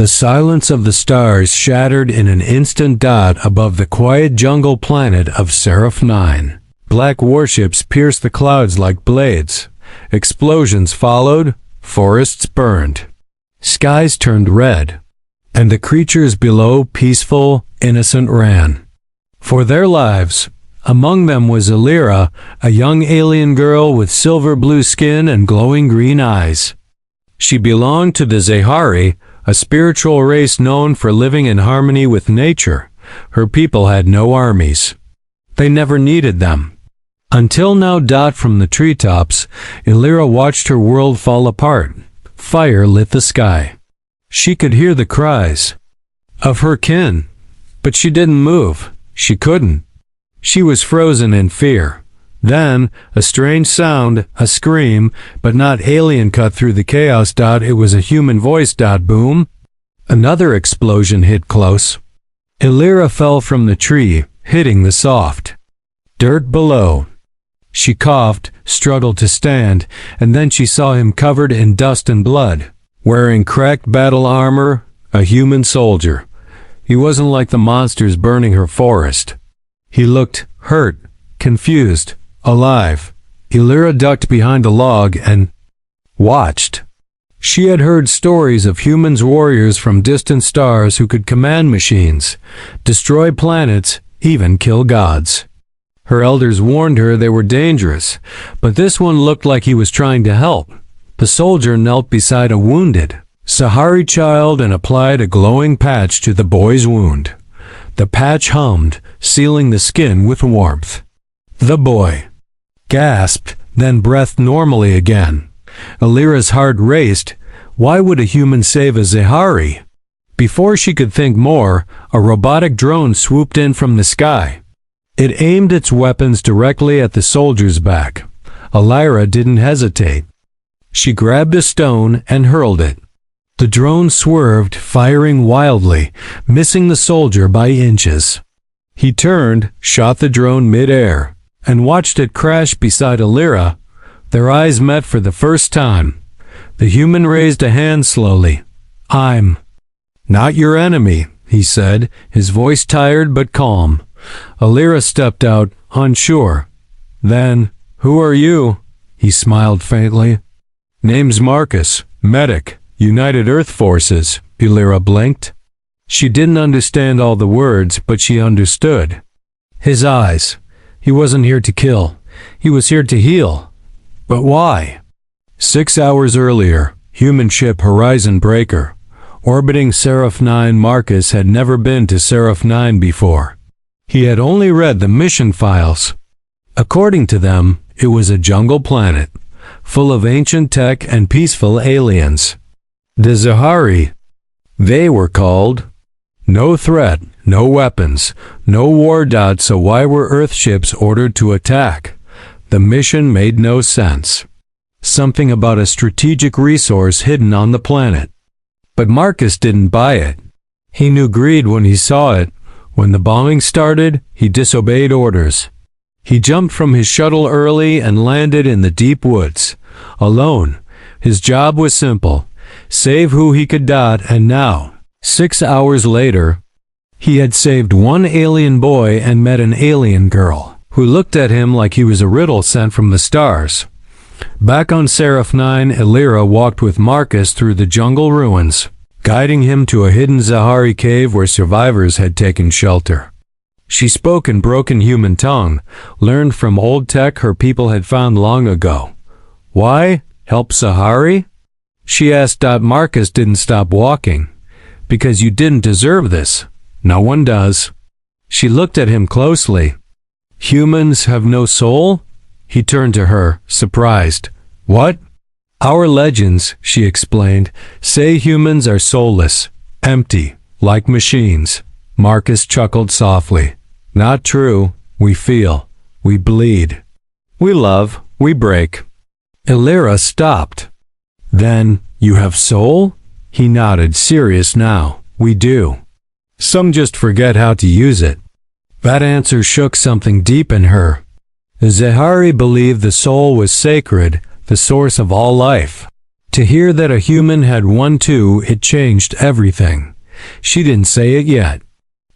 The silence of the stars shattered in an instant dot above the quiet jungle planet of Seraph 9. Black warships pierced the clouds like blades. Explosions followed, forests burned. Skies turned red, and the creatures below, peaceful, innocent, ran for their lives. Among them was Illyra, a young alien girl with silver blue skin and glowing green eyes. She belonged to the Zehari, a spiritual race known for living in harmony with nature. Her people had no armies. They never needed them. Until now, from the treetops, Illyra watched her world fall apart. Fire lit the sky. She could hear the cries of her kin, but she didn't move. She couldn't. She was frozen in fear. Then, a strange sound, a scream, but not alien, cut through the chaos. It was a human voice. Boom. Another explosion hit close. Illyra fell from the tree, hitting the soft dirt below. She coughed, struggled to stand, and then she saw him covered in dust and blood, wearing cracked battle armor, a human soldier. He wasn't like the monsters burning her forest. He looked hurt, confused, alive. Illyra ducked behind a log and watched. She had heard stories of humans, warriors from distant stars who could command machines, destroy planets, even kill gods. Her elders warned her they were dangerous, but this one looked like he was trying to help. The soldier knelt beside a wounded Zehari child and applied a glowing patch to the boy's wound. The patch hummed, sealing the skin with warmth. The boy gasped, then breathed normally again. Illyra's heart raced. Why would a human save a Zehari? Before she could think more, a robotic drone swooped in from the sky. It aimed its weapons directly at the soldier's back. Illyra didn't hesitate. She grabbed a stone and hurled it. The drone swerved, firing wildly, missing the soldier by inches. He turned, shot the drone mid-air, and watched it crash beside Illyra. Their eyes met for the first time. The human raised a hand slowly. "I'm not your enemy," he said, his voice tired but calm. Illyra stepped out, unsure. "Then, who are you?" He smiled faintly. "Name's Marcus, medic, United Earth Forces." Illyra blinked. She didn't understand all the words, but she understood. His eyes. He wasn't here to kill. He was here to heal. But why? 6 hours earlier, human ship Horizon Breaker, orbiting Seraph 9. Marcus had never been to Seraph 9 before. He had only read the mission files. According to them, it was a jungle planet, full of ancient tech and peaceful aliens. The Zehari. They were called. No threat, no weapons, no war. So why were Earth ships ordered to attack? The mission made no sense. Something about a strategic resource hidden on the planet. But Marcus didn't buy it. He knew greed when he saw it. When the bombing started, he disobeyed orders. He jumped from his shuttle early and landed in the deep woods. Alone. His job was simple. Save who he could. And now, 6 hours later, he had saved one alien boy and met an alien girl, who looked at him like he was a riddle sent from the stars. Back on Seraph 9, Illyra walked with Marcus through the jungle ruins, guiding him to a hidden Zehari cave where survivors had taken shelter. She spoke in broken human tongue, learned from old tech her people had found long ago. Why? Help Zehari? She asked. Marcus didn't stop walking. Because you didn't deserve this. No one does. She looked at him closely. Humans have no soul? He turned to her, surprised. What? Our legends, she explained, say humans are soulless, empty, like machines. Marcus chuckled softly. Not true. We feel. We bleed. We love. We break. Illyra stopped. Then, you have soul? He nodded, serious now. We do. Some just forget how to use it. That answer shook something deep in her. The Zehari believed the soul was sacred, the source of all life. To hear that a human had one too, it changed everything. She didn't say it yet,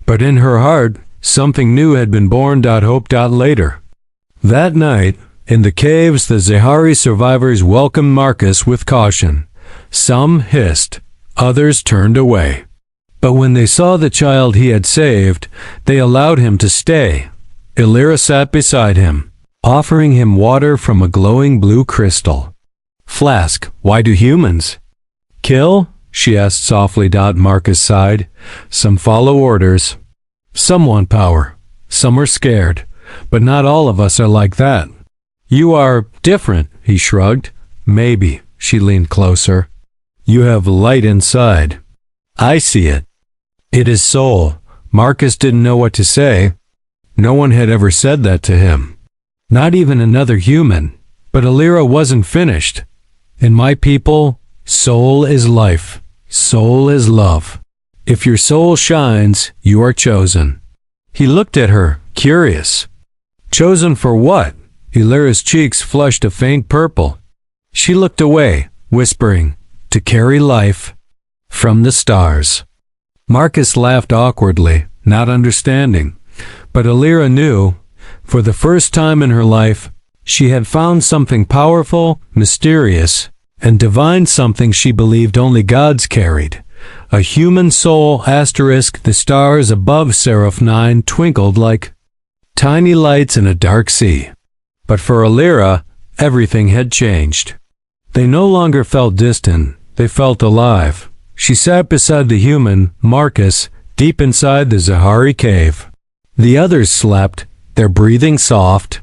but in her heart, something new had been born. Hope. Later. That night, in the caves, the Zahari survivors welcomed Marcus with caution. Some hissed, others turned away. But when they saw the child he had saved, they allowed him to stay. Illyra sat beside him, offering him water from a glowing blue crystal. Flask, why do humans kill? She asked softly. Marcus sighed. Some follow orders. Some want power. Some are scared. But not all of us are like that. You are different, he shrugged. Maybe. She leaned closer. You have light inside. I see it. It is soul. Marcus didn't know what to say. No one had ever said that to him. Not even another human. But Illyra wasn't finished. In my people, soul is life. Soul is love. If your soul shines, you are chosen. He looked at her, curious. Chosen for what? Illyra's cheeks flushed a faint purple. She looked away, whispering, to carry life from the stars. Marcus laughed awkwardly, not understanding. But Illyra knew, for the first time in her life, she had found something powerful, mysterious, and divine, something she believed only gods carried. A human soul. The stars above Seraph 9 twinkled like tiny lights in a dark sea. But for Illyra, everything had changed. They no longer felt distant, they felt alive. She sat beside the human, Marcus, deep inside the Zahari cave. The others slept, their breathing soft.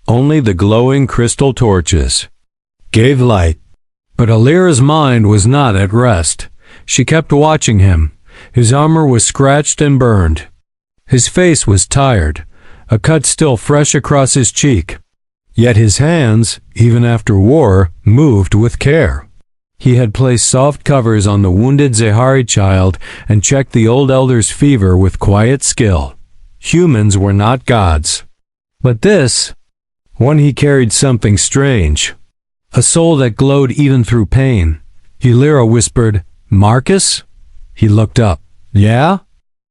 Only the glowing crystal torches gave light. But Illyra's mind was not at rest. She kept watching him. His armor was scratched and burned. His face was tired, a cut still fresh across his cheek. Yet his hands, even after war, moved with care. He had placed soft covers on the wounded Zahari child and checked the old elder's fever with quiet skill. Humans were not gods. But this one, he carried something strange. A soul that glowed even through pain. Illyra whispered, Marcus? He looked up. Yeah?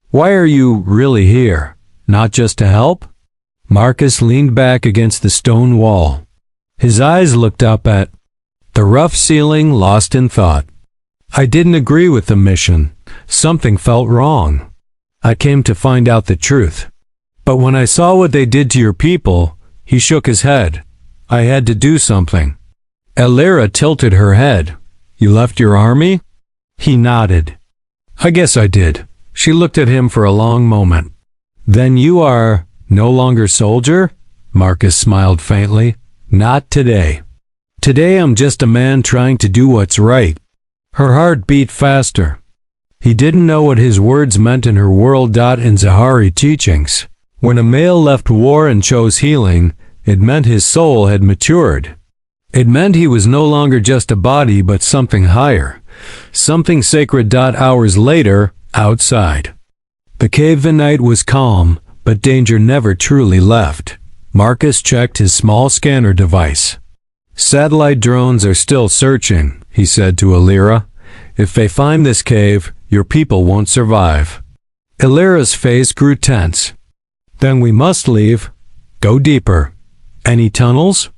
Why are you really here? Not just to help? Marcus leaned back against the stone wall. His eyes looked up at the rough ceiling, lost in thought. I didn't agree with the mission. Something felt wrong. I came to find out the truth. But when I saw what they did to your people, he shook his head. I had to do something. Illyra tilted her head. You left your army? He nodded. I guess I did. She looked at him for a long moment. Then you are no longer soldier? Marcus smiled faintly. Not today. Today I'm just a man trying to do what's right. Her heart beat faster. He didn't know what his words meant in her world. In Zahari teachings, when a male left war and chose healing, it meant his soul had matured. It meant he was no longer just a body but something higher, something sacred. Hours later, outside. The cave night was calm, but danger never truly left. Marcus checked his small scanner device. Satellite drones are still searching, he said to Illyra. If they find this cave, your people won't survive. Illyra's face grew tense. Then we must leave. Go deeper. Any tunnels?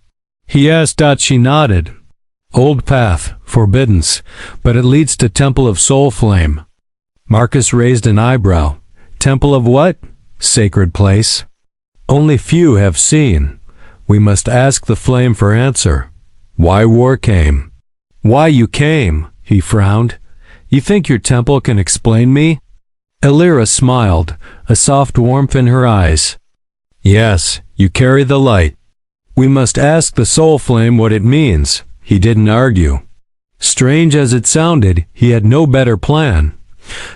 He asked. She nodded. Old path, forbidden, but it leads to Temple of Soul Flame. Marcus raised an eyebrow. Temple of what? Sacred place. Only few have seen. We must ask the flame for answer. Why war came? Why you came? He frowned. You think your temple can explain me? Illyra smiled, a soft warmth in her eyes. Yes, you carry the light. We must ask the soul flame what it means. He didn't argue. Strange as it sounded, he had no better plan.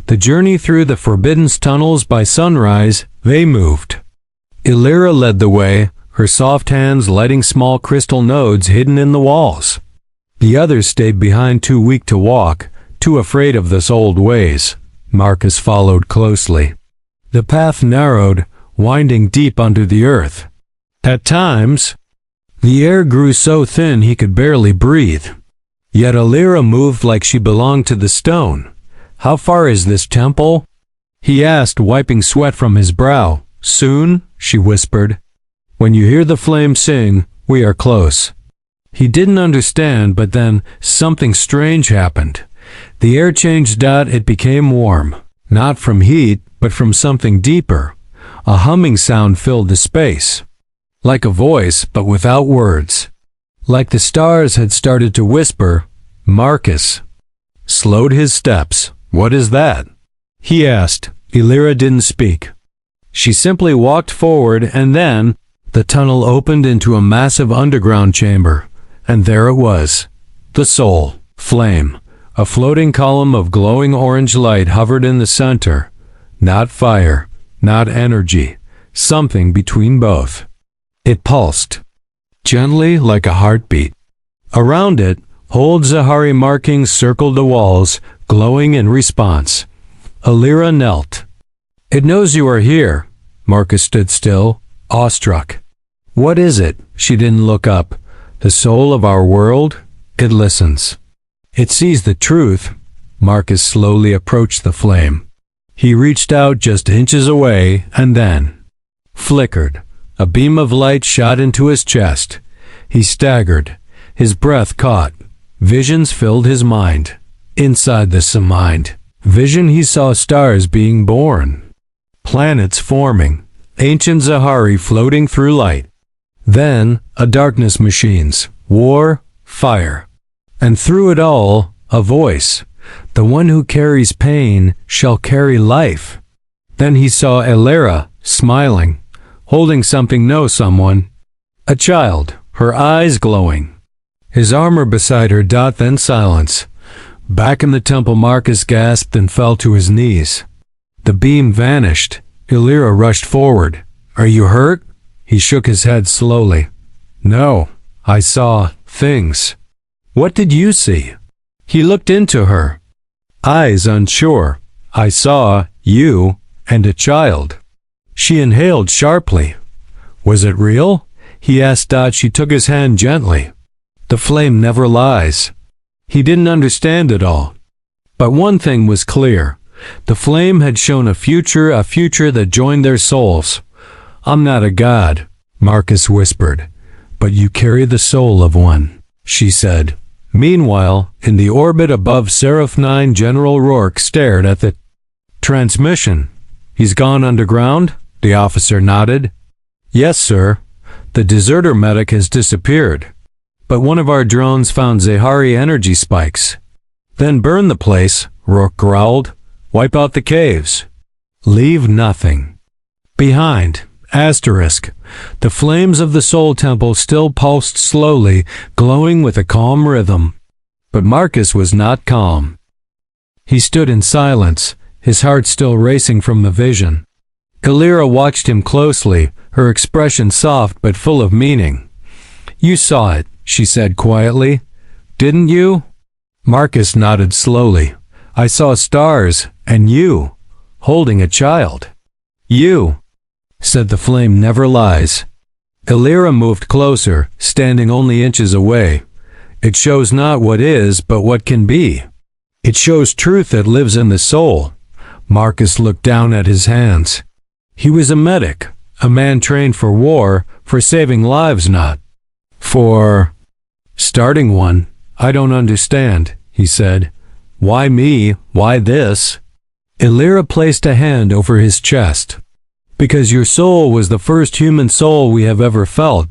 The journey through the forbidden tunnels. By sunrise, they moved. Illyra led the way, her soft hands lighting small crystal nodes hidden in the walls. The others stayed behind, too weak to walk, too afraid of this old ways. Marcus followed closely. The path narrowed, winding deep under the earth. At times, the air grew so thin he could barely breathe. Yet Illyra moved like she belonged to the stone. "How far is this temple?" he asked, wiping sweat from his brow. "Soon," she whispered. "When you hear the flame sing, we are close." He didn't understand, but then something strange happened. The air changed. It became warm, not from heat, but from something deeper. A humming sound filled the space, like a voice, but without words. Like the stars had started to whisper. Marcus slowed his steps. "What is that?" he asked. Illyra didn't speak. She simply walked forward, and then the tunnel opened into a massive underground chamber. And there it was, the soul flame. A floating column of glowing orange light hovered in the center. Not fire, not energy, something between both. It pulsed, gently like a heartbeat. Around it, old Zahari markings circled the walls, glowing in response. Illyra knelt. "It knows you are here." Marcus stood still, awestruck. "What is it?" She didn't look up. "The soul of our world? It listens. It sees the truth." Marcus slowly approached the flame. He reached out just inches away, and then flickered. A beam of light shot into his chest. He staggered. His breath caught. Visions filled his mind. Inside this mind vision, he saw stars being born, planets forming, ancient Zahari floating through light. Then a darkness, machines, war, fire. And through it all, a voice. "The one who carries pain shall carry life." Then he saw Illyra, smiling, holding something, someone. A child, her eyes glowing. His armor beside her. Then silence. Back in the temple, Marcus gasped and fell to his knees. The beam vanished. Illyra rushed forward. "Are you hurt?" He shook his head slowly. "No, I saw things." "What did you see?" He looked into her eyes, unsure. "I saw you and a child." She inhaled sharply. "Was it real?" he asked. She took his hand gently. "The flame never lies." He didn't understand it all. But one thing was clear. The flame had shown a future that joined their souls. "I'm not a god," Marcus whispered. "But you carry the soul of one," she said. Meanwhile, in the orbit above Seraph 9, General Rourke stared at the transmission. "He's gone underground?" The officer nodded. "Yes, sir. The deserter medic has disappeared. But one of our drones found Zahari energy spikes." "Then burn the place," Rourke growled. "Wipe out the caves. Leave nothing behind." Asterisk. The flames of the Soul Temple still pulsed slowly, glowing with a calm rhythm. But Marcus was not calm. He stood in silence, his heart still racing from the vision. Illyra watched him closely, her expression soft but full of meaning. "You saw it," she said quietly. "Didn't you?" Marcus nodded slowly. "I saw stars, and you, holding a child." "You," said the flame, "never lies." Illyra moved closer, standing only inches away. "It shows not what is, but what can be. It shows truth that lives in the soul." Marcus looked down at his hands. He was a medic, a man trained for war, for saving lives, not for starting one. "I don't understand," he said. "Why me? Why this?" Illyra placed a hand over his chest. "Because your soul was the first human soul we have ever felt.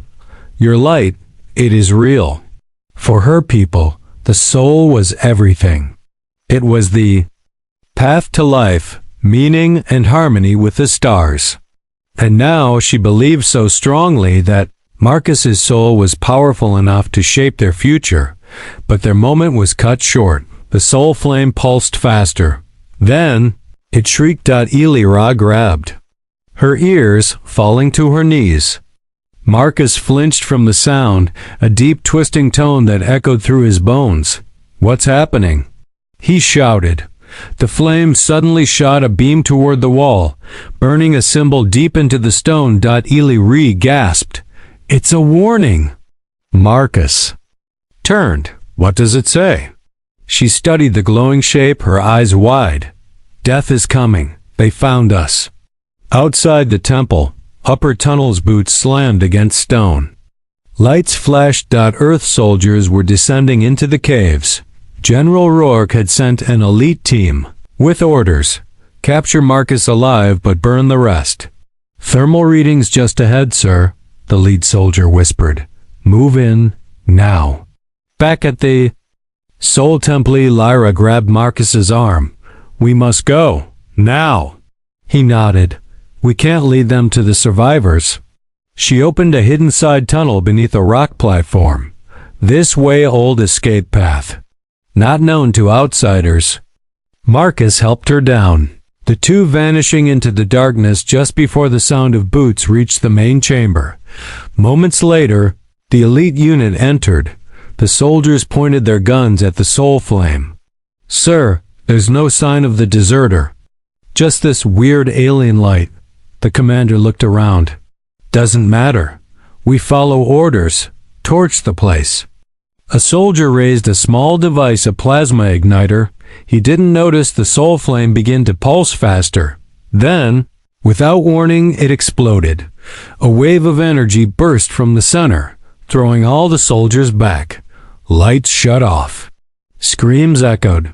Your light, it is real." For her people, the soul was everything. It was the path to life, meaning, and harmony with the stars. And now she believed so strongly that Marcus's soul was powerful enough to shape their future. But their moment was cut short. The soul flame pulsed faster. Then it shrieked. Illyra grabbed her ears, falling to her knees. Marcus flinched from the sound, a deep twisting tone that echoed through his bones. "What's happening?" he shouted. The flame suddenly shot a beam toward the wall, burning a symbol deep into the stone. Illyra gasped. "It's a warning!" Marcus turned. What does it say? She studied the glowing shape, her eyes wide. Death is coming. They found us. Outside the temple, upper tunnel's boots slammed against stone. Lights flashed. Earth soldiers were descending into the caves. General Rourke had sent an elite team, with orders. Capture Marcus alive but burn the rest. Thermal readings just ahead, sir, the lead soldier whispered. Move in, now. Back at the Soul Temple, Lyra grabbed Marcus's arm. We must go, now. He nodded. We can't lead them to the survivors. She opened a hidden side tunnel beneath a rock platform. This way, old escape path. Not known to outsiders. Marcus helped her down, the two vanishing into the darkness just before the sound of boots reached the main chamber. Moments later, the elite unit entered. The soldiers pointed their guns at the soul flame. Sir, there's no sign of the deserter. Just this weird alien light. The commander looked around. Doesn't matter. We follow orders. Torch the place. A soldier raised a small device, a plasma igniter. He didn't notice the soul flame begin to pulse faster. Then, without warning, it exploded. A wave of energy burst from the center, throwing all the soldiers back. Lights shut off. Screams echoed.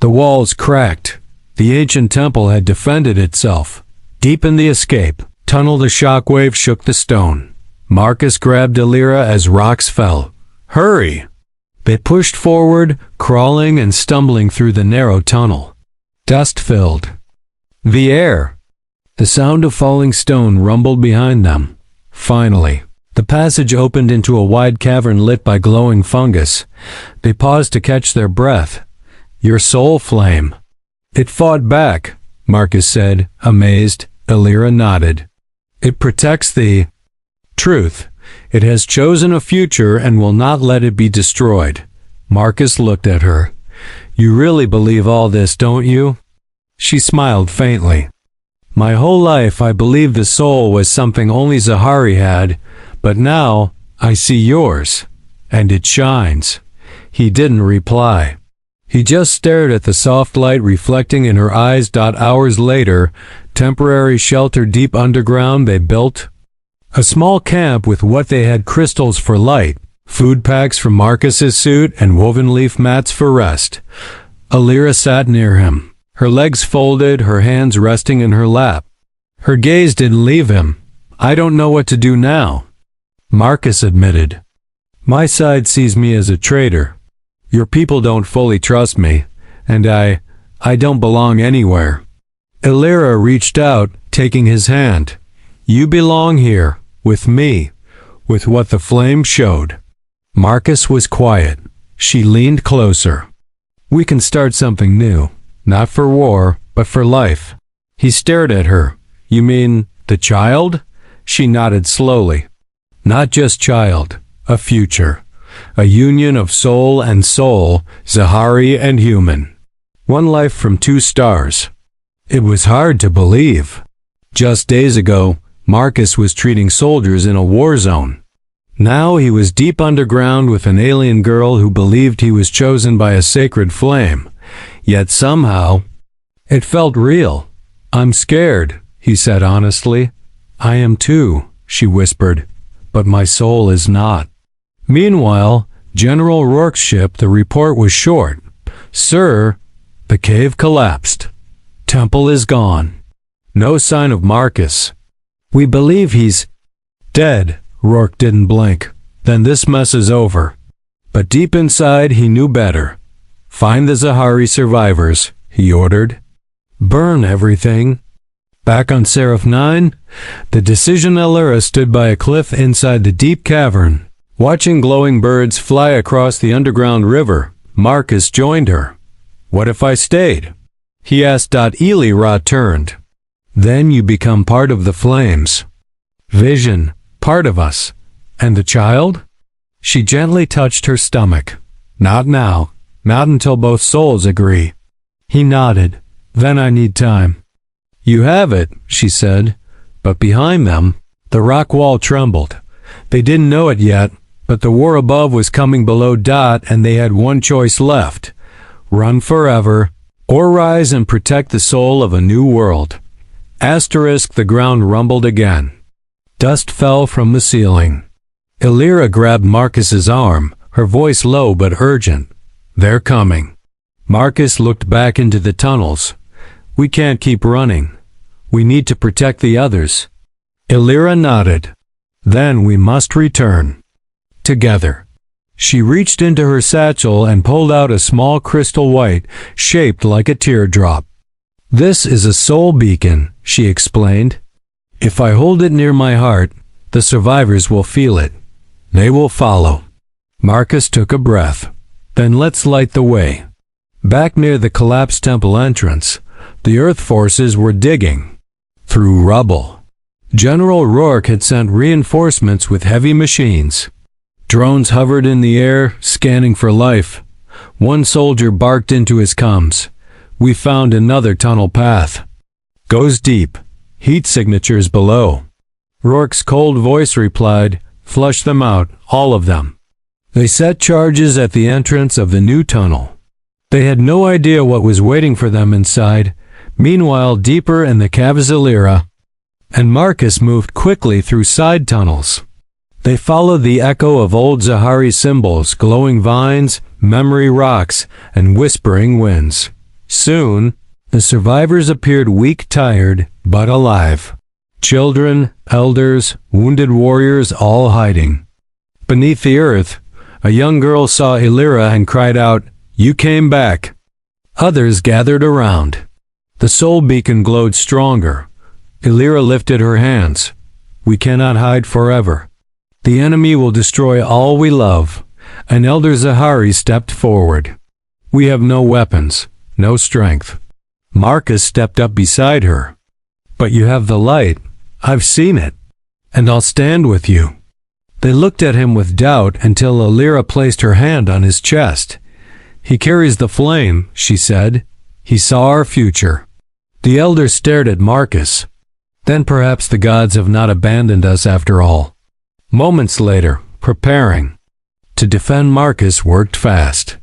The walls cracked. The ancient temple had defended itself. Deep in the escape tunnel, the shockwave shook the stone. Marcus grabbed Alira as rocks fell. Hurry! They pushed forward, crawling and stumbling through the narrow tunnel. Dust filled the air. The sound of falling stone rumbled behind them. Finally, the passage opened into a wide cavern lit by glowing fungus. They paused to catch their breath. Your soul flame. It fought back, Marcus said, amazed. Alira nodded. It protects the truth. It has chosen a future and will not let it be destroyed. Marcus looked at her. You really believe all this, don't you? She smiled faintly. My whole life I believed the soul was something only Zahari had, but now I see yours, and it shines. He didn't reply. He just stared at the soft light reflecting in her eyes. Hours later, temporary shelter deep underground, they built a small camp with what they had: crystals for light, food packs from Marcus's suit, and woven leaf mats for rest. Alira sat near him, her legs folded, her hands resting in her lap. Her gaze didn't leave him. I don't know what to do now, Marcus admitted. My side sees me as a traitor. Your people don't fully trust me, and I don't belong anywhere. Alira reached out, taking his hand. You belong here, with me, with what the flame showed. Marcus was quiet. She leaned closer. We can start something new, not for war, but for life. He stared at her. You mean the child? She nodded slowly. Not just child, a future. A union of soul and soul, Zahari and human. One life from two stars. It was hard to believe. Just days ago, Marcus was treating soldiers in a war zone. Now he was deep underground with an alien girl who believed he was chosen by a sacred flame. Yet somehow, it felt real. I'm scared, he said honestly. I am too, she whispered. But my soul is not. Meanwhile, General Rourke's ship, the report was short. Sir, the cave collapsed. Temple is gone. No sign of Marcus. We believe he's dead. Rourke didn't blink. Then this mess is over. But deep inside he knew better. Find the Zahari survivors, he ordered. Burn everything. Back on Seraph 9, the Decision Alira stood by a cliff inside the deep cavern. Watching glowing birds fly across the underground river, Marcus joined her. What if I stayed? He asked. Eli turned. Then you become part of the flames. Vision, part of us. And the child? She gently touched her stomach. Not now. Not until both souls agree. He nodded. Then I need time. You have it, she said. But behind them, the rock wall trembled. They didn't know it yet, But the war above was coming below Dot, and they had one choice left: run forever, or rise and protect the soul of a new world. Asterisk, the ground rumbled again. Dust fell from the ceiling. Illyra grabbed Marcus's arm, her voice low but urgent. They're coming. Marcus looked back into the tunnels. We can't keep running. We need to protect the others. Illyra nodded. Then we must return. Together. She reached into her satchel and pulled out a small crystal white, shaped like a teardrop. This is a soul beacon, she explained. If I hold it near my heart, the survivors will feel it. They will follow. Marcus took a breath. Then let's light the way. Back near the collapsed temple entrance, the Earth forces were digging through rubble. General Rourke had sent reinforcements with heavy machines. Drones hovered in the air, scanning for life. One soldier barked into his comms. We found another tunnel path. Goes deep. Heat signatures below. Rourke's cold voice replied, Flush them out, all of them. They set charges at the entrance of the new tunnel. They had no idea what was waiting for them inside. Meanwhile, deeper in the caves Illyra and Marcus moved quickly through side tunnels. They followed the echo of old Zahari symbols, glowing vines, memory rocks, and whispering winds. Soon, the survivors appeared weak, tired, but alive. Children, elders, wounded warriors, all hiding. Beneath the earth, a young girl saw Illyra and cried out, You came back. Others gathered around. The soul beacon glowed stronger. Illyra lifted her hands. We cannot hide forever. The enemy will destroy all we love. An elder Zahari stepped forward. We have no weapons, no strength. Marcus stepped up beside her. But you have the light. I've seen it. And I'll stand with you. They looked at him with doubt until Illyra placed her hand on his chest. He carries the flame, she said. He saw our future. The elder stared at Marcus. Then perhaps the gods have not abandoned us after all. Moments later, preparing to defend, Marcus worked fast.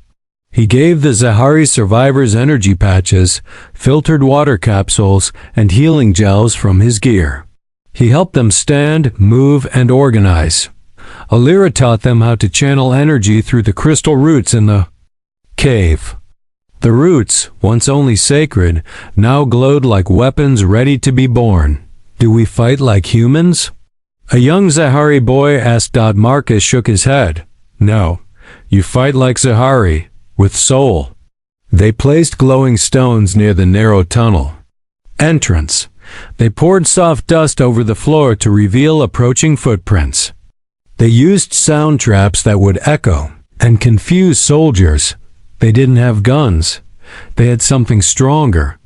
He gave the Zahari survivors energy patches, filtered water capsules, and healing gels from his gear. He helped them stand, move, and organize. Illyra taught them how to channel energy through the crystal roots in the cave. The roots, once only sacred, now glowed like weapons ready to be born. Do we fight like humans? A young Zahari boy asked. Marcus shook his head. No, you fight like Zahari, with soul. They placed glowing stones near the narrow tunnel entrance. They poured soft dust over the floor to reveal approaching footprints. They used sound traps that would echo and confuse soldiers. They didn't have guns. They had something stronger.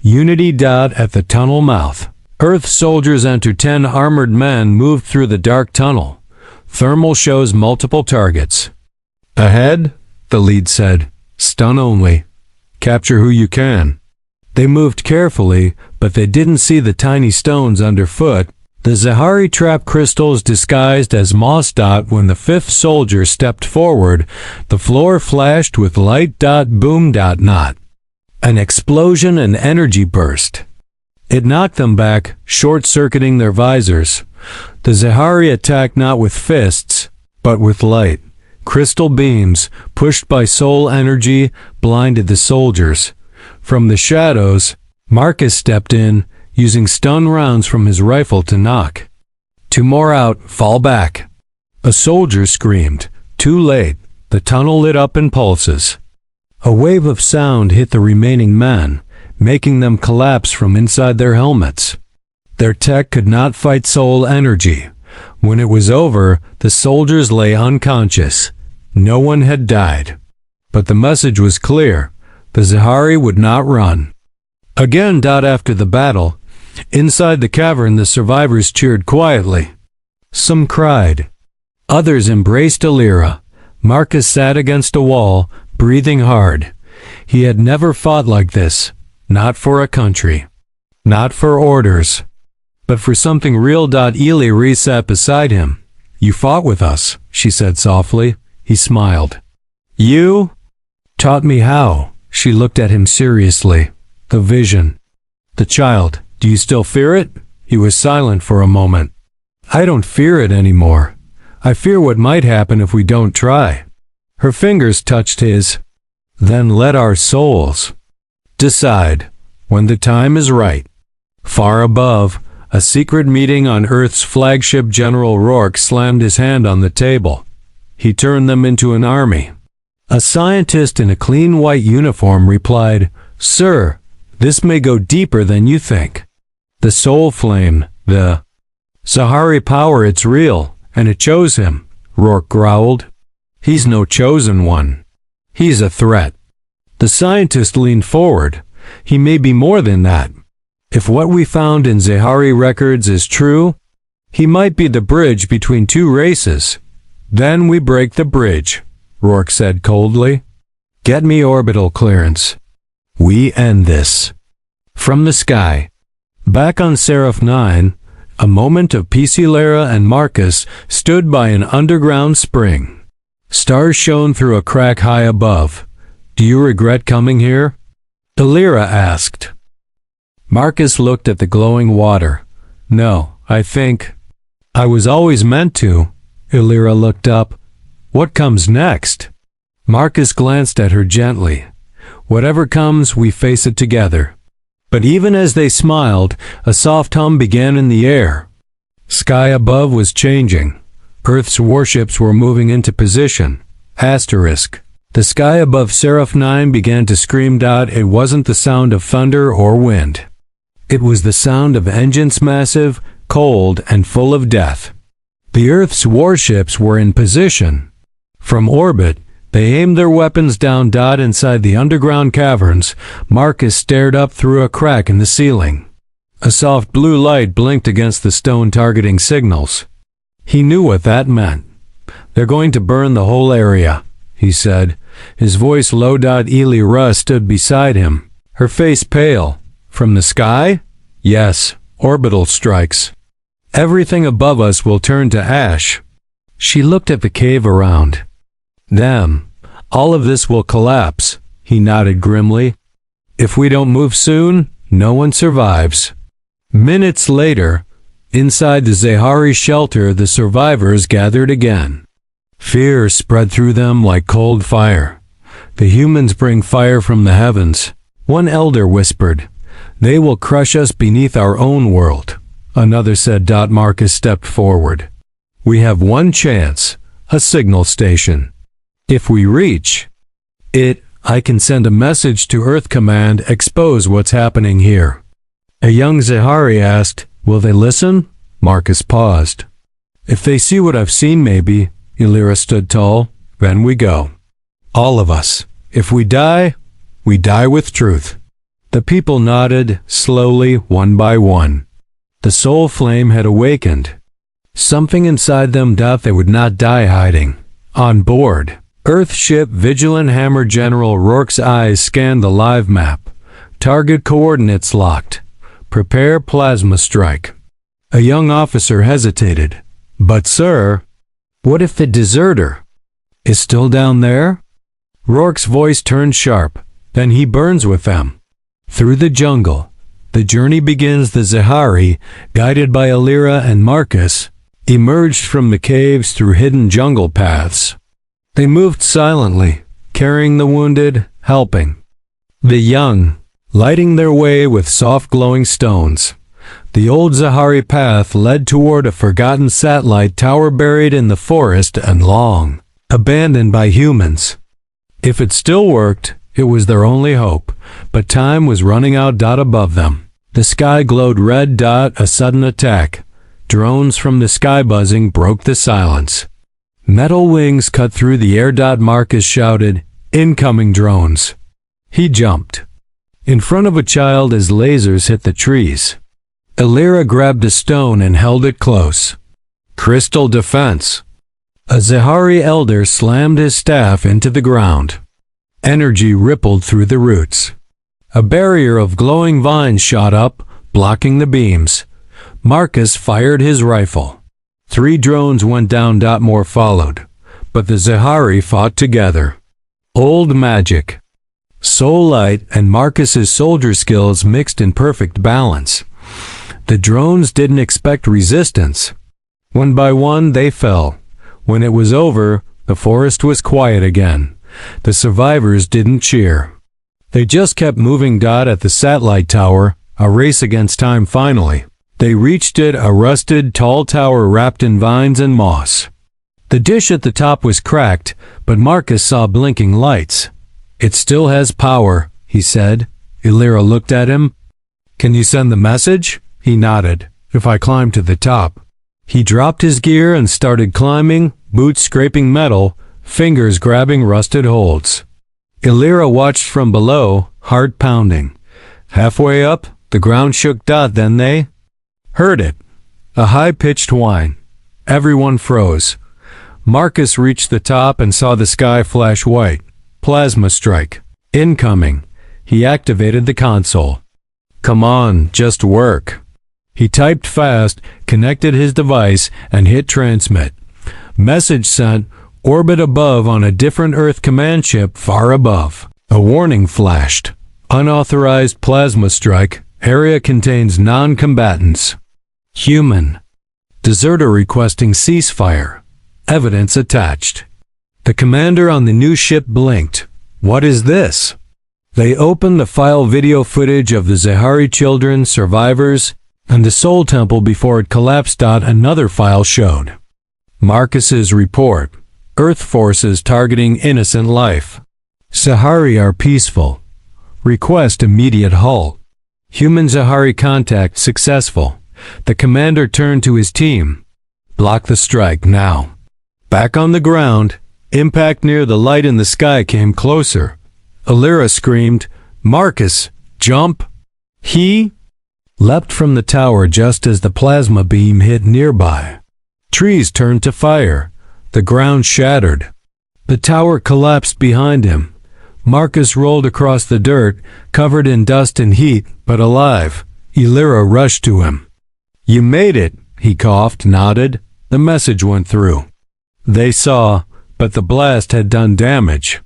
Unity. At the tunnel mouth, Earth soldiers entered. 10 armored men moved through the dark tunnel. Thermal shows multiple targets. Ahead, the lead said. Stun only. Capture who you can. They moved carefully, but they didn't see the tiny stones underfoot. The Zahari trap crystals disguised as moss. When the 5th soldier stepped forward, the floor flashed with light. Boom. Not. An explosion and energy burst. It knocked them back, short-circuiting their visors. The Zahari attacked not with fists, but with light. Crystal beams, pushed by soul energy, blinded the soldiers. From the shadows, Marcus stepped in, using stun rounds from his rifle to knock. 2 more out, fall back. A soldier screamed. Too late. The tunnel lit up in pulses. A wave of sound hit the remaining men, making them collapse from inside their helmets. Their tech could not fight soul energy. When it was over, the soldiers lay unconscious. No one had died. But the message was clear. The Zahari would not run. Again. After the battle, inside the cavern, the survivors cheered quietly. Some cried. Others embraced Illyra. Marcus sat against a wall, breathing hard. He had never fought like this. Not for a country. Not for orders. But for something real. Illyra sat beside him. You fought with us, she said softly. He smiled. You taught me how. She looked at him seriously. The vision. The child. Do you still fear it? He was silent for a moment. I don't fear it anymore. I fear what might happen if we don't try. Her fingers touched his. Then let our souls decide when the time is right. Far above, a secret meeting on Earth's flagship, General Rourke slammed his hand on the table. He turned them into an army. A scientist in a clean white uniform replied, Sir, this may go deeper than you think. The soul flame, the Zahari power, it's real, and it chose him, Rourke growled. He's no chosen one. He's a threat. The scientist leaned forward. He may be more than that. If what we found in Zahari records is true, he might be the bridge between two races. Then we break the bridge, Rourke said coldly. Get me orbital clearance. We end this. From the sky. Back on Seraph 9, a moment of peace. Illyra and Marcus stood by an underground spring. Stars shone through a crack high above. Do you regret coming here? Illyra asked. Marcus looked at the glowing water. No, I think I was always meant to. Illyra looked up. What comes next? Marcus glanced at her gently. Whatever comes, we face it together. But even as they smiled, a soft hum began in the air. Sky above was changing. Earth's warships were moving into position. Asterisk. The sky above Seraph 9 began to scream. It wasn't the sound of thunder or wind. It was the sound of engines, massive, cold, and full of death. The Earth's warships were in position. From orbit, they aimed their weapons down. Inside the underground caverns, Marcus stared up through a crack in the ceiling. A soft blue light blinked against the stone, targeting signals. He knew what that meant. They're going to burn the whole area, he said, his voice low. Illyra stood beside him, her face pale. From the sky? Yes, orbital strikes. Everything above us will turn to ash. She looked at the cave around them. All of this will collapse, he nodded grimly. If we don't move soon, no one survives. Minutes later, inside the Zahari shelter, the survivors gathered again. Fear spread through them like cold fire. The humans bring fire from the heavens. One elder whispered, They will crush us beneath our own world. Another said. Marcus stepped forward. We have one chance, a signal station. If we reach it, I can send a message to Earth Command, expose what's happening here. A young Zahari asked, Will they listen? Marcus paused. If they see what I've seen, maybe. Illyra stood tall. Then we go. All of us. If we die with truth. The people nodded, slowly, one by one. The soul flame had awakened. Something inside them. They would not die hiding. On board. Earthship Vigilant Hammer. General Rourke's eyes scanned the live map. Target coordinates locked. Prepare plasma strike. A young officer hesitated. But sir, what if the deserter is still down there? Rourke's voice turned sharp. Then he burns with them. Through the jungle, the journey begins. The Zahari, guided by Illyra and Marcus, emerged from the caves through hidden jungle paths. They moved silently, carrying the wounded, helping the young, lighting their way with soft glowing stones. The old Zahari path led toward a forgotten satellite tower buried in the forest and long abandoned by humans. If it still worked, it was their only hope, but time was running out. Above them, the sky glowed red. A sudden attack. Drones from the sky buzzing broke the silence. Metal wings cut through the air. Marcus shouted, Incoming drones. He jumped in front of a child as lasers hit the trees. Illyra grabbed a stone and held it close. Crystal defense. A Zahari elder slammed his staff into the ground. Energy rippled through the roots. A barrier of glowing vines shot up, blocking the beams. Marcus fired his rifle. 3 drones went down. More followed, but the Zahari fought together. Old magic. Soul Light and Marcus's soldier skills mixed in perfect balance. The drones didn't expect resistance. One by one they fell. When it was over, the forest was quiet again. The survivors didn't cheer. They just kept moving. At the satellite tower, a race against time. Finally, they reached it, a rusted, tall tower wrapped in vines and moss. The dish at the top was cracked, but Marcus saw blinking lights. "It still has power," he said. Illyra looked at him. "Can you send the message?" He nodded. "If I climb to the top." He dropped his gear and started climbing, boots scraping metal, fingers grabbing rusted holds. Illyra watched from below, heart pounding. Halfway up, the ground shook. Then they heard it. A high-pitched whine. Everyone froze. Marcus reached the top and saw the sky flash white. Plasma strike. Incoming. He activated the console. "Come on, just work." He typed fast, connected his device, and hit transmit. Message sent. Orbit above on a different Earth command ship far above. A warning flashed. Unauthorized plasma strike. Area contains non-combatants. Human. Deserter requesting ceasefire. Evidence attached. The commander on the new ship blinked. "What is this?" They opened the file video footage of the Zahari children, survivors, and the Soul Temple before it collapsed. Another file showed. Marcus's report. Earth forces targeting innocent life. Zahari are peaceful. Request immediate halt. Human Zahari contact successful. The commander turned to his team. "Block the strike now." Back on the ground, impact near the light in the sky came closer. Illyra screamed, "Marcus, jump!" He leapt from the tower just as the plasma beam hit nearby. Trees turned to fire. The ground shattered. The tower collapsed behind him. Marcus rolled across the dirt, covered in dust and heat, but alive. Illyra rushed to him. "You made it," he coughed, nodded. The message went through. They saw, but the blast had done damage.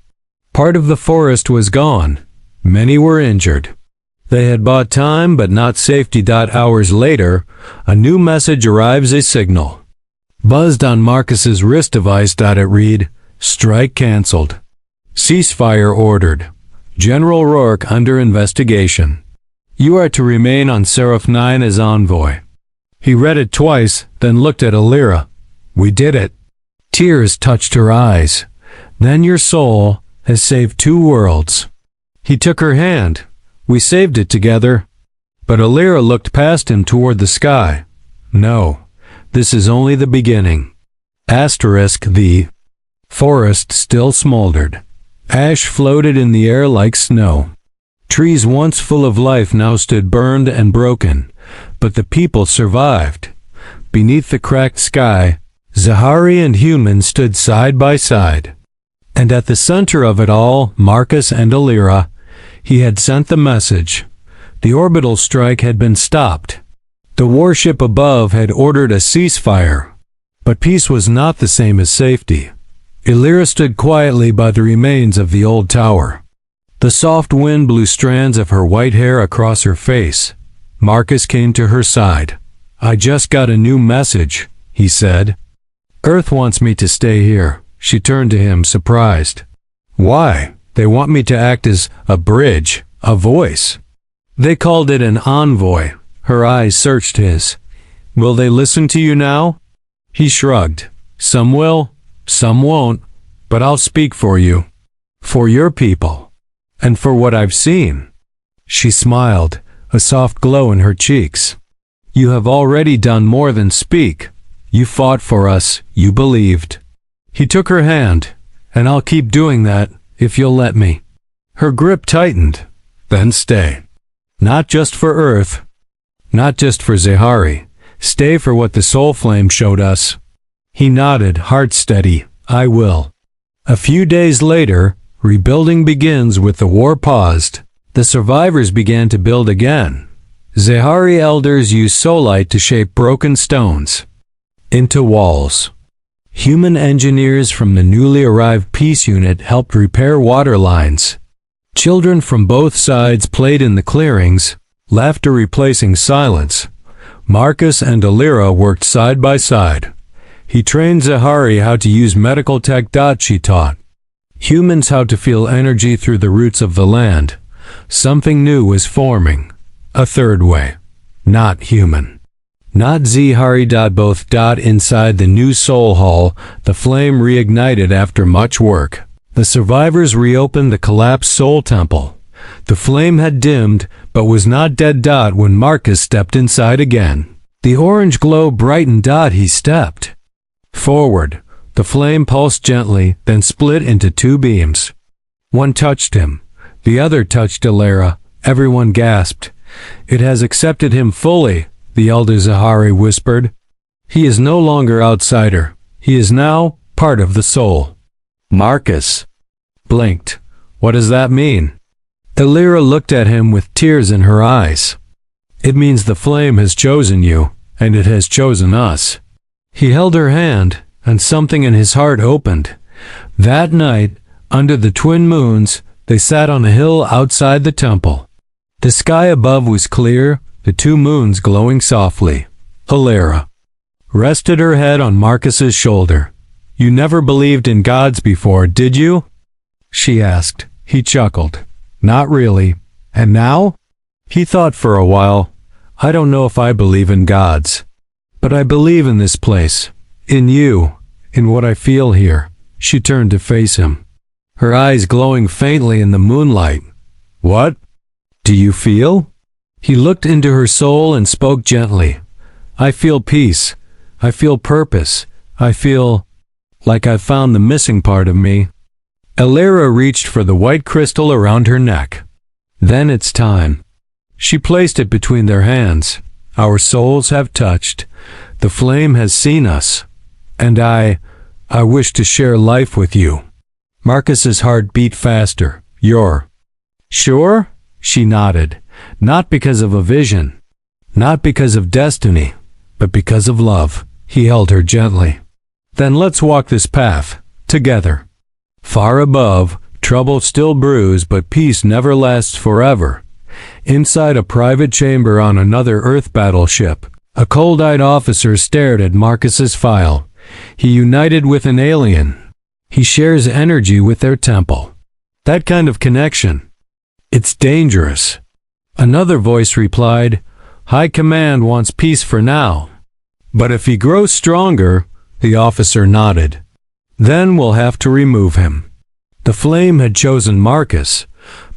Part of the forest was gone. Many were injured. They had bought time, but not safety. Hours later, a new message arrives, a signal. Buzzed on Marcus's wrist device. It read, "Strike cancelled. Ceasefire ordered. General Rourke under investigation. You are to remain on Seraph 9 as envoy." He read it twice, then looked at Illyra. "We did it." Tears touched her eyes. "Then your soul has saved 2 worlds." He took her hand. "We saved it together." But Illyra looked past him toward the sky. "No. This is only the beginning." The forest still smoldered. Ash floated in the air like snow. Trees once full of life now stood burned and broken, but the people survived. Beneath the cracked sky, Zahari and humans stood side by side. And at the center of it all, Marcus and Illyra. He had sent the message. The orbital strike had been stopped. The warship above had ordered a ceasefire. But peace was not the same as safety. Illyra stood quietly by the remains of the old tower. The soft wind blew strands of her white hair across her face. Marcus came to her side. "I just got a new message," he said. "Earth wants me to stay here." She turned to him, surprised. "Why?" "They want me to act as a bridge, a voice." They called it an envoy. Her eyes searched his. "Will they listen to you now?" He shrugged. "Some will, some won't, but I'll speak for you. For your people. And for what I've seen." She smiled, a soft glow in her cheeks. "You have already done more than speak. You fought for us, you believed." He took her hand. "And I'll keep doing that, if you'll let me." Her grip tightened. "Then stay. Not just for Earth. Not just for Zahari. Stay for what the Soul Flame showed us." He nodded, heart steady. "I will." A few days later, rebuilding begins with the war paused. The survivors began to build again. Zahari elders used soulite to shape broken stones. into walls. Human engineers from the newly arrived peace unit helped repair water lines. Children from both sides played in the clearings, laughter replacing silence. Marcus and Alira worked side by side. He trained Zahari how to use medical tech. She taught humans how to feel energy through the roots of the land. Something new was forming. A third way. Not human. Not Zahari. Both. Inside the new soul hall, the flame reignited after much work. The survivors reopened the collapsed soul temple. The flame had dimmed, but was not dead. When Marcus stepped inside again, the orange glow brightened. He stepped forward. The flame pulsed gently, then split into two beams. One touched him. The other touched Alira. Everyone gasped. It has accepted him fully, the elder Zahari whispered. He is no longer outsider. He is now part of the soul. Marcus blinked. What does that mean? Alira looked at him with tears in her eyes. It means the flame has chosen you, and it has chosen us. He held her hand, and something in his heart opened. That night, under the twin moons, they sat on a hill outside the temple. The sky above was clear, the two moons glowing softly. Alira rested her head on Marcus's shoulder. You never believed in gods before, did you? She asked. He chuckled. Not really. And now? He thought for a while. I don't know if I believe in gods. But I believe in this place. In you. In what I feel here. She turned to face him, her eyes glowing faintly in the moonlight. What do you feel? He looked into her soul and spoke gently. I feel peace. I feel purpose. I feel like I've found the missing part of me. Alira reached for the white crystal around her neck. Then it's time. She placed it between their hands. Our souls have touched. The flame has seen us. And I wish to share life with you. Marcus's heart beat faster. You're sure? She nodded. Not because of a vision. Not because of destiny. But because of love. He held her gently. Then let's walk this path. Together. Far above, trouble still brews, but peace never lasts forever. Inside a private chamber on another Earth battleship, a cold-eyed officer stared at Marcus's file. He united with an alien. He shares energy with their temple. That kind of connection. It's dangerous. Another voice replied, High Command wants peace for now. But if he grows stronger, the officer nodded. Then we'll have to remove him. The flame had chosen Marcus,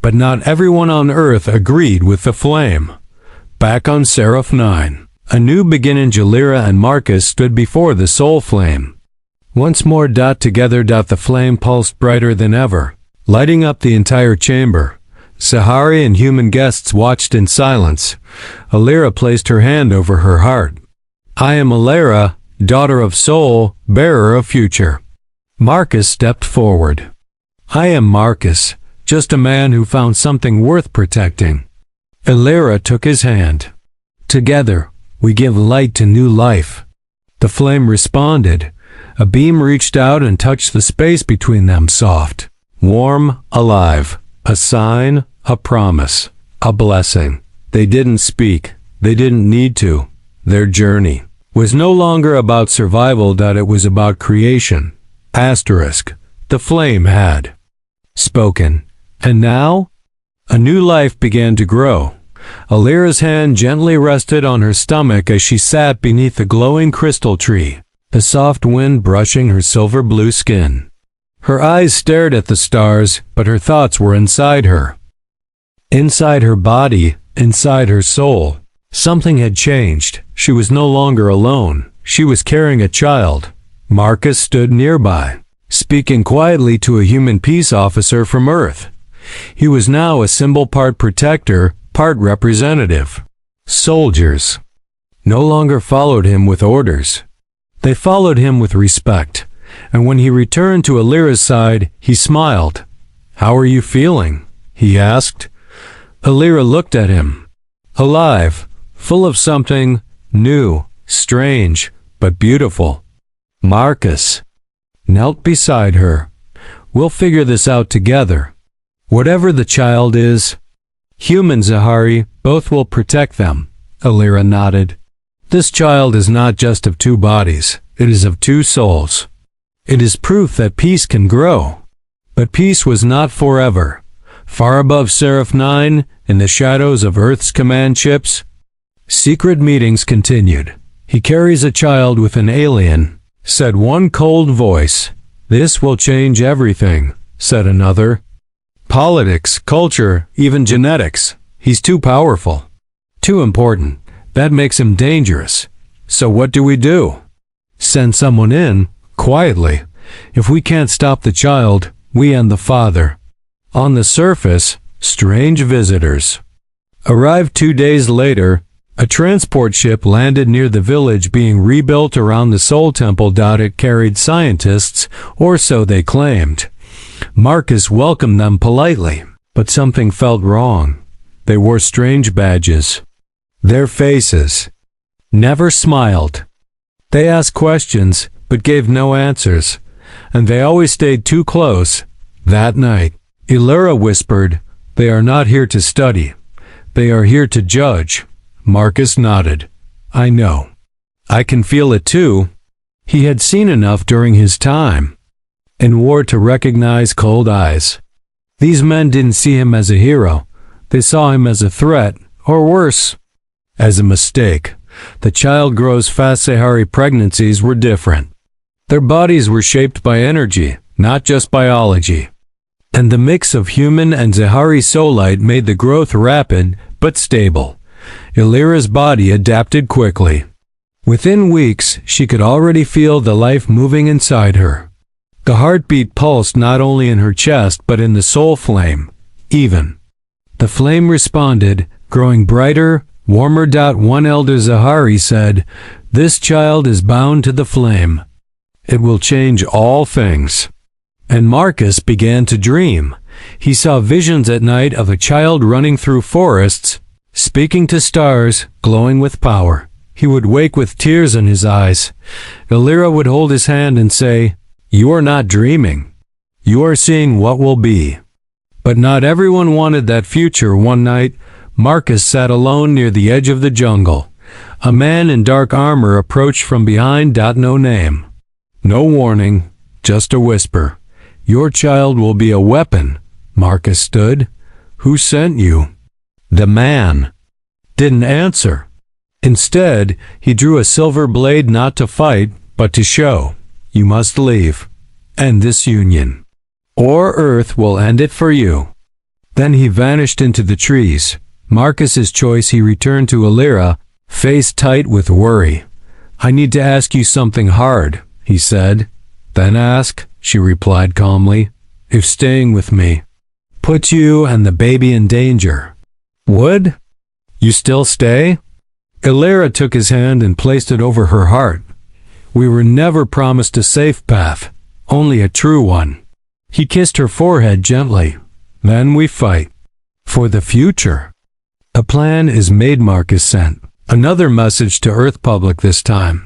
but not everyone on Earth agreed with the flame. Back on Seraph 9, a new beginning. Alira and Marcus stood before the soul flame. Once more. Together. The flame pulsed brighter than ever, lighting up the entire chamber. Zahari and human guests watched in silence. Alira placed her hand over her heart. I am Alira, daughter of soul, bearer of future. Marcus stepped forward. I am Marcus, just a man who found something worth protecting. Alira took his hand. Together, we give light to new life. The flame responded. A beam reached out and touched the space between them, soft, warm, alive. A sign, a promise, a blessing. They didn't speak. They didn't need to. Their journey was no longer about survival. It was about creation. Asterisk. The flame had spoken. And now? A new life began to grow. Alira's hand gently rested on her stomach as she sat beneath the glowing crystal tree, the soft wind brushing her silver blue skin. Her eyes stared at the stars, but her thoughts were inside her. Inside her body, inside her soul. Something had changed. She was no longer alone. She was carrying a child. Marcus stood nearby, speaking quietly to a human peace officer from Earth. He was now a symbol, part protector, part representative. Soldiers no longer followed him with orders. They followed him with respect. And when he returned to Alira's side, he smiled. How are you feeling? He asked. Alira looked at him. Alive, full of something new, strange, but beautiful. Marcus knelt beside her. We'll figure this out together. Whatever the child is, human Zahari, both will protect them. Alira nodded. This child is not just of two bodies, it is of two souls. It is proof that peace can grow. But peace was not forever. Far above Seraph 9, in the shadows of Earth's command ships, secret meetings continued. He carries a child with an alien, said one cold voice. This will change everything, said another. Politics, culture, even genetics. He's too powerful. Too important. That makes him dangerous. So what do we do? Send someone in, quietly. If we can't stop the child, we and the father. On the surface, strange visitors. Arrived 2 days later, a transport ship landed near the village being rebuilt around the Soul Temple. It carried scientists, or so they claimed. Marcus welcomed them politely, but something felt wrong. They wore strange badges. Their faces never smiled. They asked questions, but gave no answers, and they always stayed too close. That night, Illyra whispered, "They are not here to study. They are here to judge." Marcus nodded. "I know. I can feel it too." He had seen enough during his time in war to recognize cold eyes. These men didn't see him as a hero. They saw him as a threat, or worse, as a mistake. The child grows fast. Zahari pregnancies were different. Their bodies were shaped by energy, not just biology. And the mix of human and Zahari soulite made the growth rapid, but stable. Illyra's body adapted quickly. Within weeks, she could already feel the life moving inside her. The heartbeat pulsed not only in her chest but in the soul flame, even. The flame responded, growing brighter, warmer. One elder Zahari said, "This child is bound to the flame. It will change all things." And Marcus began to dream. He saw visions at night of a child running through forests, speaking to stars, glowing with power. He would wake with tears in his eyes. Illyra would hold his hand and say, "You are not dreaming. You are seeing what will be." But not everyone wanted that future. One night, Marcus sat alone near the edge of the jungle. A man in dark armor approached from behind. No name. No warning, just a whisper. "Your child will be a weapon." Marcus stood. "Who sent you?" The man didn't answer. Instead, he drew a silver blade, not to fight, but to show. "You must leave. End this union, or Earth will end it for you." Then he vanished into the trees. Marcus's choice. He returned to Illyra, face tight with worry. "I need to ask you something hard," he said. "Then ask," she replied calmly. "If staying with me put you and the baby in danger, would you still stay?" Illyra took his hand and placed it over her heart. "We were never promised a safe path, only a true one." He kissed her forehead gently. "Then we fight. For the future. A plan is made." Marcus sent another message to Earth public this time.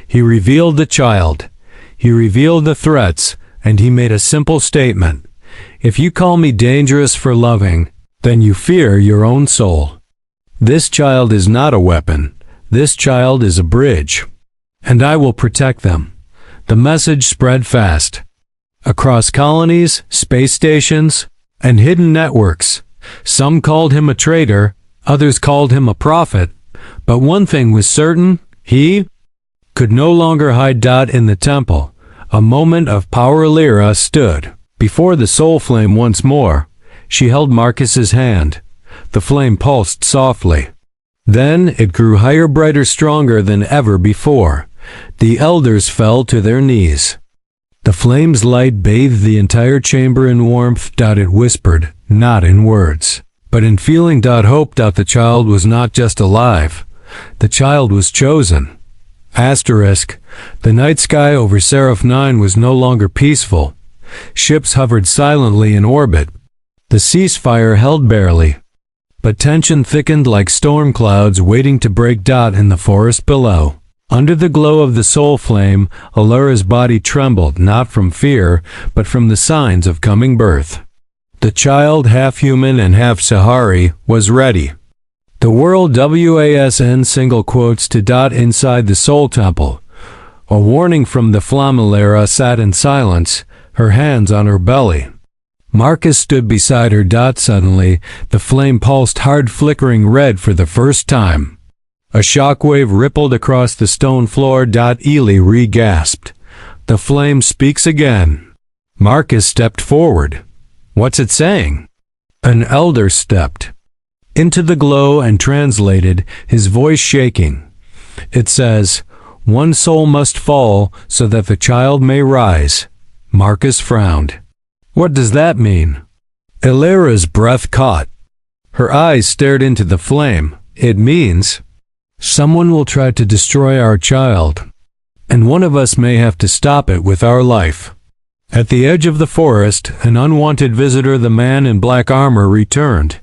He revealed the child. He revealed the threats, and he made a simple statement. "If you call me dangerous for loving, then you fear your own soul. This child is not a weapon. This child is a bridge. And I will protect them." The message spread fast. Across colonies, space stations, and hidden networks. Some called him a traitor, others called him a prophet. But one thing was certain, he could no longer hide. In the temple, a moment of power. Illyra stood before the soul flame once more. She held Marcus's hand. The flame pulsed softly. Then it grew higher, brighter, stronger than ever before. The elders fell to their knees. The flame's light bathed the entire chamber in warmth. It whispered, not in words, but in feeling. Hope. The child was not just alive. The child was chosen. Asterisk. The night sky over Seraph 9 was no longer peaceful. Ships hovered silently in orbit. The ceasefire held barely, but tension thickened like storm clouds waiting to break. In the forest below, Under the glow of the soul flame, Alira's body trembled, not from fear, but from the signs of coming birth. The child, half human and half Sahari, was ready. The world WASN single quotes to dot inside the soul temple. A warning from the flame. Alira sat in silence, her hands on her belly. Marcus stood beside her. Suddenly, the flame pulsed hard, flickering red for the first time. A shockwave rippled across the stone floor. Eli gasped. The flame speaks again. Marcus stepped forward. What's it saying? An elder stepped into the glow and translated, his voice shaking. It says, "One soul must fall so that the child may rise." Marcus frowned. What does that mean? Alira's breath caught. Her eyes stared into the flame. It means someone will try to destroy our child, and one of us may have to stop it with our life. At the edge of the forest, an unwanted visitor, the man in black armor, returned.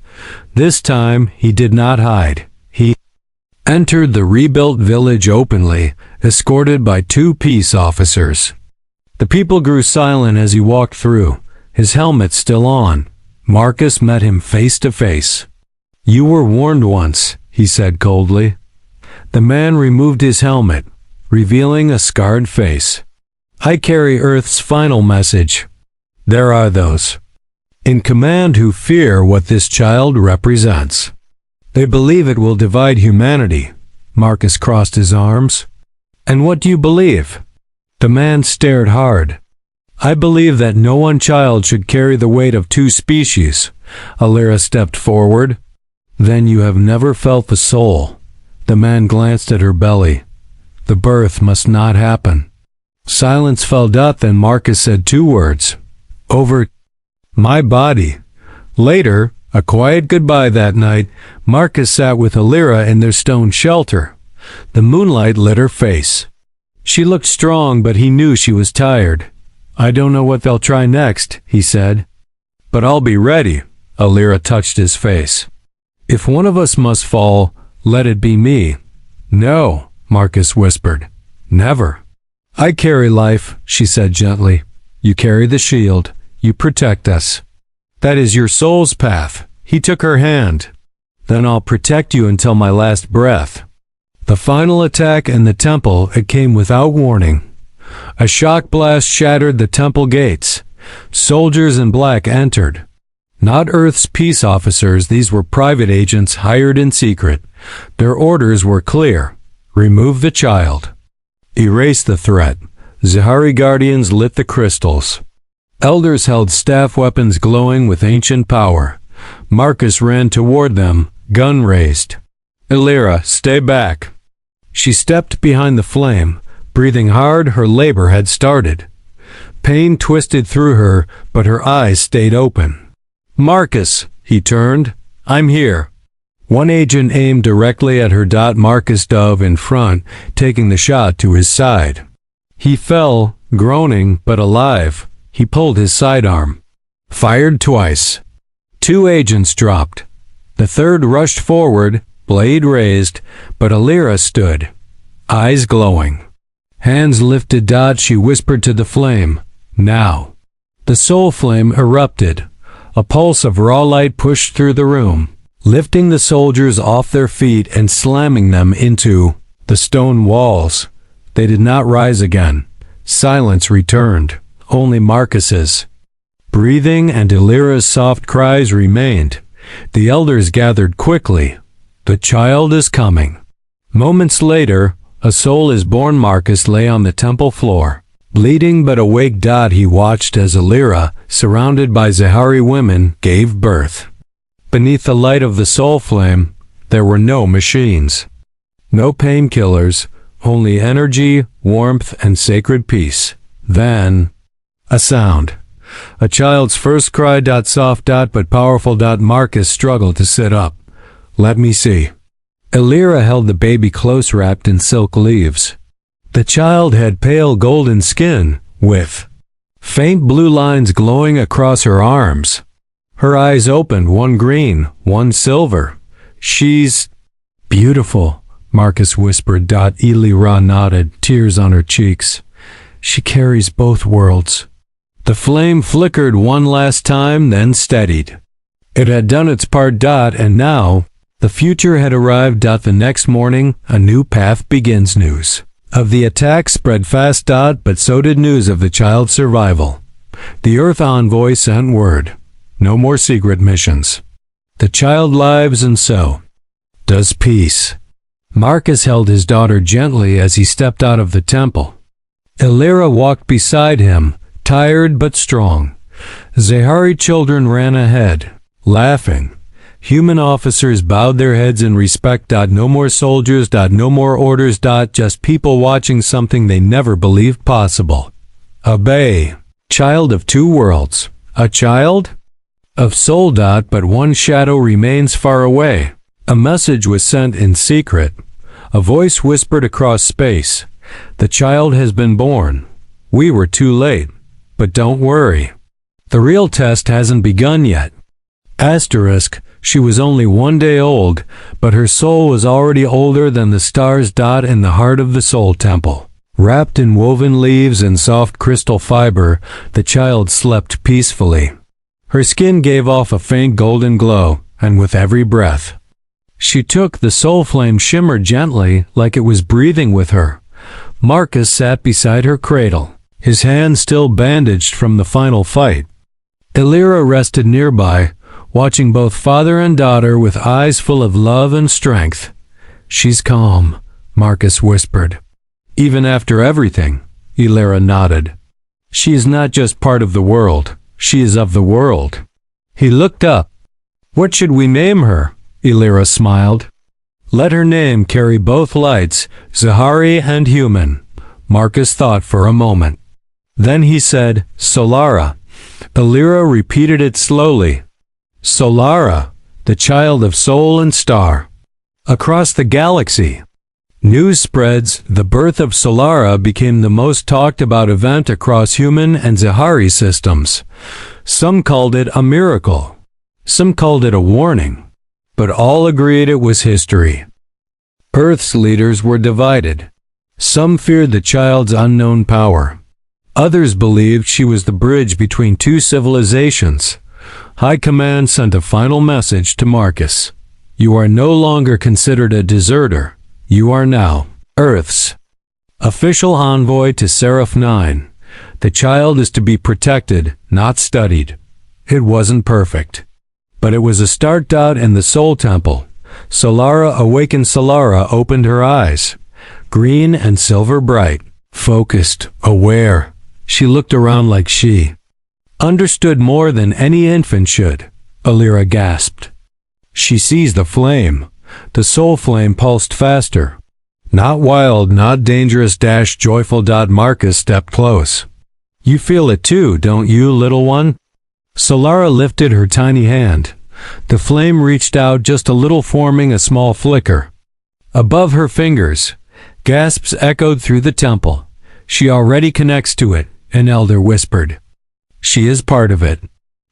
This time, he did not hide. He entered the rebuilt village openly, escorted by 2 peace officers. The people grew silent as he walked through, his helmet still on. Marcus met him face to face. "You were warned once," he said coldly. The man removed his helmet, revealing a scarred face. "I carry Earth's final message. There are those in command who fear what this child represents. They believe it will divide humanity." Marcus crossed his arms. "And what do you believe?" The man stared hard. "I believe that no one child should carry the weight of 2 species." Alira stepped forward. "Then you have never felt the soul." The man glanced at her belly. "The birth must not happen." Silence fell. Then Marcus said 2 words. "Over my body." Later, a quiet goodbye that night, Marcus sat with Alira in their stone shelter. The moonlight lit her face. She looked strong, but he knew she was tired. "I don't know what they'll try next," he said. "But I'll be ready." Alira touched his face. "If one of us must fall, let it be me." "No," Marcus whispered. "Never." "I carry life," she said gently. "You carry the shield. You protect us. That is your soul's path." He took her hand. "Then I'll protect you until my last breath." The final attack in the temple, it came without warning. A shock blast shattered the temple gates. Soldiers in black entered. Not Earth's peace officers, these were private agents hired in secret. Their orders were clear. Remove the child. Erase the threat. Zahari guardians lit the crystals. Elders held staff weapons glowing with ancient power. Marcus ran toward them, gun raised. "Alira, stay back." She stepped behind the flame. Breathing hard, her labor had started. Pain twisted through her, but her eyes stayed open. "Marcus," he turned. "I'm here." One agent aimed directly at her. Marcus dove in front, taking the shot to his side. He fell, groaning but alive. He pulled his sidearm. Fired twice. 2 agents dropped. The third rushed forward, blade raised, but Alira stood, eyes glowing. Hands lifted. She whispered to the flame, "Now." The soul flame erupted. A pulse of raw light pushed through the room, lifting the soldiers off their feet and slamming them into the stone walls. They did not rise again. Silence returned, only Marcus's breathing and Alira's soft cries remained. The elders gathered quickly. "The child is coming." Moments later, a soul is born. Marcus lay on the temple floor, bleeding but awake. He watched as Alira, surrounded by Zahari women, gave birth. Beneath the light of the soul flame, there were no machines, no painkillers, only energy, warmth, and sacred peace. Then, a sound. A child's first cry. Soft but powerful. Marcus struggled to sit up. "Let me see." Alira held the baby close, wrapped in silk leaves. The child had pale golden skin, with faint blue lines glowing across her arms. Her eyes opened, one green, one silver. "She's beautiful," Marcus whispered. Elira nodded, tears on her cheeks. She carries both worlds. The flame flickered one last time, then steadied. It had done its part. And now, the future had arrived. The next morning, a new path begins. News of the attack spread fast. But so did news of the child's survival. The Earth envoy sent word. No more secret missions. The child lives, and so does peace. Marcus held his daughter gently as he stepped out of the temple. Elira walked beside him, tired but strong. Zahari children ran ahead, laughing. Human officers bowed their heads in respect. No more soldiers. No more orders. Just people watching something they never believed possible. Obey. Child of two worlds. A child of soul. But one shadow remains far away. A message was sent in secret. A voice whispered across space. The child has been born. We were too late. But don't worry. The real test hasn't begun yet. Asterisk, she was only 1 day old, but her soul was already older than the stars. In the heart of the soul temple, wrapped in woven leaves and soft crystal fiber, the child slept peacefully. Her skin gave off a faint golden glow, and with every breath she took, the soul flame shimmered gently, like it was breathing with her. Marcus sat beside her cradle, his hands still bandaged from the final fight. Elira rested nearby, watching both father and daughter with eyes full of love and strength. She's calm, Marcus whispered. Even after everything, Elira nodded. She is not just part of the world, she is of the world. He looked up. What should we name her? Elira smiled. Let her name carry both lights, Zahari and human. Marcus thought for a moment. Then he said, Solara. Elira repeated it slowly. Solara, the child of soul and star. Across the galaxy, news spreads. The birth of Solara became the most talked about event across human and Zahari systems. Some called it a miracle. Some called it a warning. But all agreed it was history. Earth's leaders were divided. Some feared the child's unknown power. Others believed she was the bridge between two civilizations. High Command sent a final message to Marcus. You are no longer considered a deserter. You are now Earth's official envoy to Seraph 9. The child is to be protected, not studied. It wasn't perfect, but it was a start. In the Soul Temple, Solara awakened. Solara opened her eyes, green and silver bright, focused, aware. She looked around like she understood more than any infant should. Elira gasped. She sees the flame. The soul flame pulsed faster. Not wild, not dangerous, joyful. Marcus stepped close. You feel it too, don't you, little one? Solara lifted her tiny hand. The flame reached out just a little, forming a small flicker. Above her fingers, gasps echoed through the temple. She already connects to it, an elder whispered. She is part of it.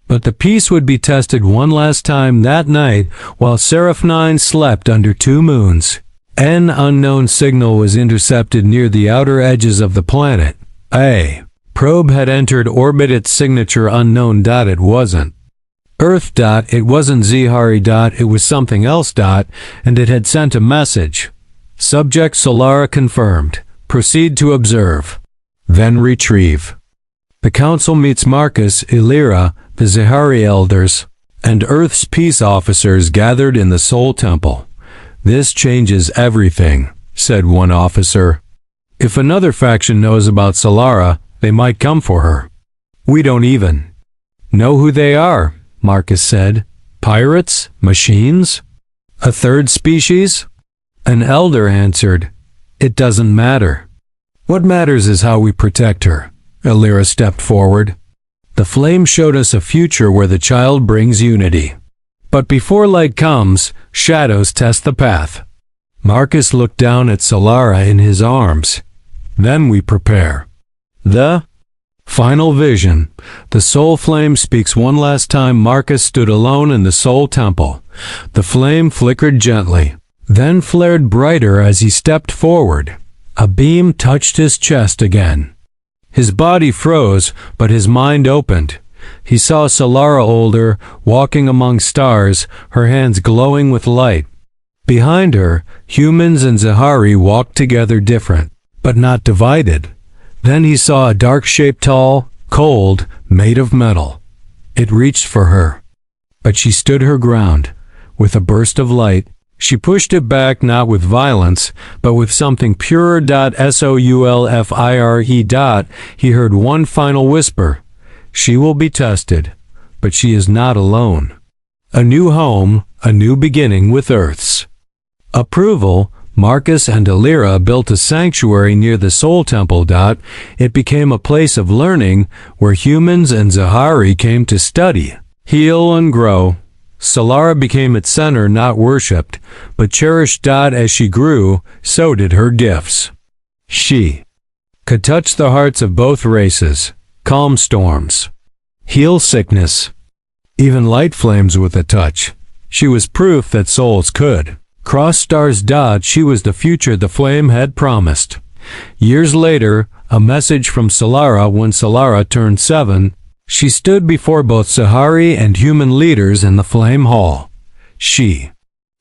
But the peace would be tested one last time that night while Seraph 9 slept under two moons. An unknown signal was intercepted near the outer edges of the planet. A probe had entered orbit, its signature unknown. It wasn't Earth. It wasn't Zahari. It was something else. And it had sent a message. Subject Solara confirmed. Proceed to observe. Then retrieve. The council meets. Marcus, Elira, the Zahari elders, and Earth's peace officers gathered in the Soul Temple. This changes everything, said one officer. If another faction knows about Solara, they might come for her. We don't even know who they are, Marcus said. Pirates? Machines? A third species? An elder answered. It doesn't matter. What matters is how we protect her. Elira stepped forward. The flame showed us a future where the child brings unity. But before light comes, shadows test the path. Marcus looked down at Solara in his arms. Then we prepare. The final vision. The soul flame speaks one last time. Marcus stood alone in the Soul Temple. The flame flickered gently. then flared brighter as he stepped forward. A beam touched his chest again. His body froze, but his mind opened. He saw Solara older, walking among stars, her hands glowing with light. Behind her, humans and Zahari walked together different, but not divided. Then he saw a dark shape, tall, cold, made of metal. It reached for her, but she stood her ground. With a burst of light, she pushed it back, not with violence, but with something purer. Soulfire. He heard one final whisper. She will be tested, but she is not alone. A new home, a new beginning with Earth's approval. Marcus and Alira built a sanctuary near the Soul Temple. It became a place of learning where humans and Zahari came to study, heal, and grow. Solara became its center, not worshipped, but cherished. As she grew, so did her gifts. She could touch the hearts of both races, calm storms, heal sickness, even light flames with a touch. She was proof that souls could cross stars. She was the future the flame had promised. Years later, a message from Solara. When Solara turned 7, she stood before both Zahari and human leaders in the Flame Hall. She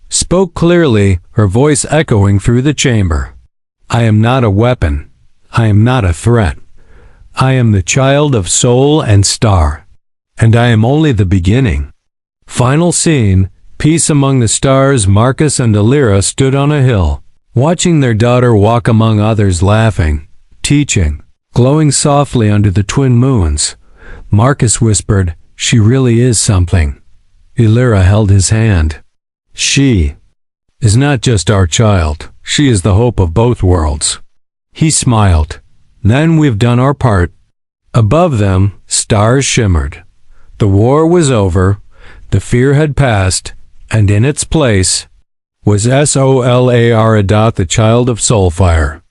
spoke clearly, her voice echoing through the chamber. I am not a weapon. I am not a threat. I am the child of soul and star. And I am only the beginning. Final scene, peace among the stars. Marcus and Alira stood on a hill, watching their daughter walk among others, laughing, teaching, glowing softly under the twin moons. Marcus whispered, "She really is something." Alira held his hand. "She is not just our child. She is the hope of both worlds." He smiled. "Then we've done our part." Above them, stars shimmered. The war was over, the fear had passed, and in its place was Solar. The child of Soulfire.